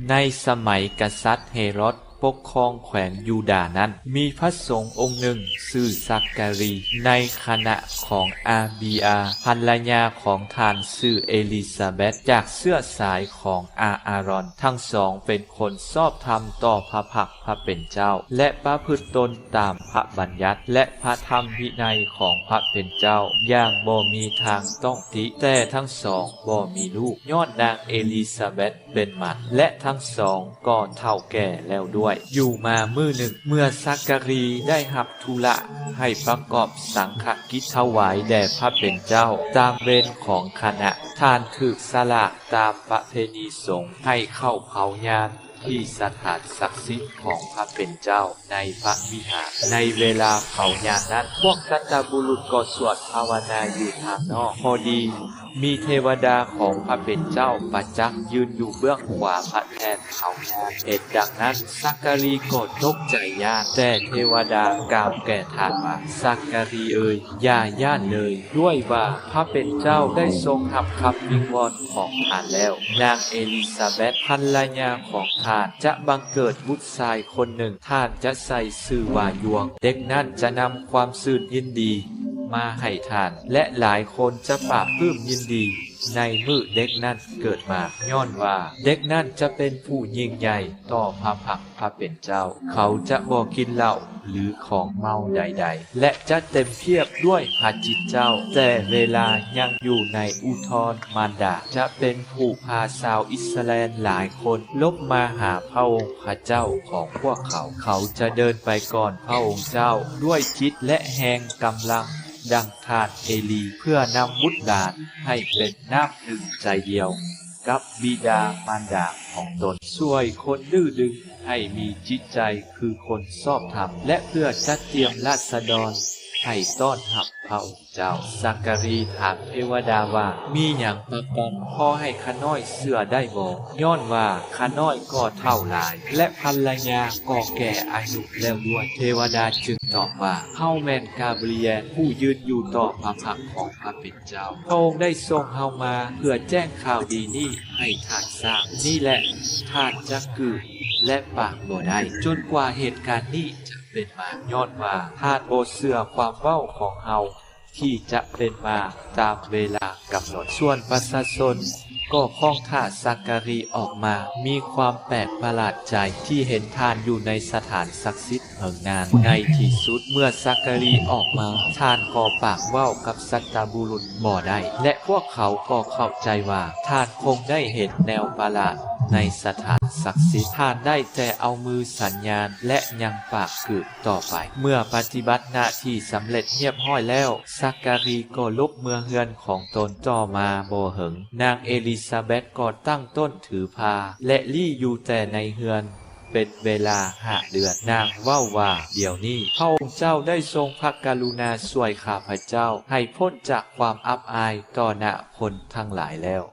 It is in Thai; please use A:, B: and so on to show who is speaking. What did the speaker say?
A: ในสมัยกษัตริย์เฮโรดปกครองแขวงยูดาห์นั้นมีพระสงฆ์องค์หนึ่งชื่อซักการีในคณะของอาบีอาภรรยาของท่านชื่อเอลิซาเบธจากเชื้อสายของอาารอนทั้งสองเป็นคนชอบธรรมต่อพระพักพระเป็นเจ้าและประพฤติตนตามพระบัญญัติและพระธรรมวินัยของพระเป็นเจ้าอย่างบ่มีทางต้องติแต่ทั้งสองบ่มีลูกย้อนนางเอลิซาเบธเป็นหมันและทั้งสองก็เฒ่าแก่แล้วด้วยอยู่มามื้อหนึ่งเมื่อซักการีได้รับธุระให้ประกอบสังฆกิจถวายแด่พระเป็นเจ้าตามเวรของคณะท่านถูกสลากตามประเพณีสงฆ์ให้เข้าเผายานที่สถานศักดิ์สิทธิ์ของพระเป็นเจ้าในพระวิหารในเวลาเผายานนั้นพวกสัตบุรุษก็สวดภาวนาอยู่ทางนอกพอดีมีเทวดาของพระเป็นเจ้าประจักษ์ยืนอยู่เบื้องขวาพระแท่นเผายานเหตุดังนั้นซักการีก็ตกใจย่านแต่เทวดากล่าวแก่ท่านว่าซักการีเอ๋ยอย่าย่านเลยด้วยว่าพระเป็นเจ้าได้ทรงรับคำวิงวอนของท่านแล้วนางเอลิซาเบธภรรยาของท่านจะบังเกิดบุตรชายคนหนึ่งท่านจะใส่ชื่อว่ายวงเด็กนั้นจะนำความชื่นยินดีมาให้ท่านและหลายคนจะปราบปลื้มยินดีในมื้อเด็กนั้นเกิดมาย้อนว่าเด็กนั้นจะเป็นผู้ยิ่งใหญ่ต่อพระพักพระเป็นเจ้าเขาจะบ่กินเหล้าหรือของเมาใดๆและจะเต็มเพียบด้วยพระจิตเจ้าแต่เวลายังอยู่ในอุทรมารดาจะเป็นผู้พาชาวอิสราเอลหลายคนลบมาหาพระองค์พระเจ้าของพวกเขาจะเดินไปก่อนพระองค์เจ้าด้วยจิตและแห่งกำลังดังทานเอลีเพื่อนำบุตรหลานให้เป็นน้ำหนึ่งใจเดียวกับบิดามารดาของตนช่วยคนดื้อดึงให้มีจิตใจคือคนชอบธรรมและเพื่อจัดเตรียมราษฎรให้ต้อนรับพระองค์เจ้าซักการีถามเทวดาว่ามีหยังประกันพอให้ข้าน้อยเชื่อได้บ่ย้อนว่าข้าน้อยก็เฒ่าหลายและภรรยาก็แก่อายุแล้วด้วยเทวดาจึงตอบว่าเฮาแม่นกาเบรียลผู้ยืนอยู่ต่อพระพักของพระเป็นเจ้าพระองค์ได้ทรงเฮามาเพื่อแจ้งข่าวดีนี้ให้ท่านทราบนี่แหละท่านจะกึและปากบ่ได้จนกว่าเหตุการณ์นี้จะเป็นมาย้อนว่าท่านบ่เชื่อความเว้าของเฮาที่จะเป็นมาตามเวลากำหนดส่วนประชาชนก็พ้องท่าซักการีออกมามีความแปลกประหลาดใจที่เห็นท่านอยู่ในสถานศักดิ์สิทธิ์เหิงนานในที่สุดเมื่อซักการีออกมาท่านก็ปากเว้ากับสัตบุรุษบ่ได้และพวกเขาก็เข้าใจว่าท่านคงได้เห็นแนวประหลาดในสถานศักดิ์สิทธิ์ท่านได้แต่เอามือสัญญาณและยังปากกึกต่อไปเมื่อปฏิบัติหน้าที่สำเร็จเรียบร้อยแล้วซักการีก็ลบเมืองเฮือนของตนต่อมาบ่เหิงนางเอลิซาเบธก็ตั้งต้นถือพาและลี่อยู่แต่ในเฮือนเป็นเวลา5 เดือนนางเว้าว่าเดี๋ยวนี้พระองค์เจ้าได้ทรงพระกรุณาช่วยข้าพเจ้าให้พ้นจากความอับอายต่อหน้าคนทั้งหลายแล้ว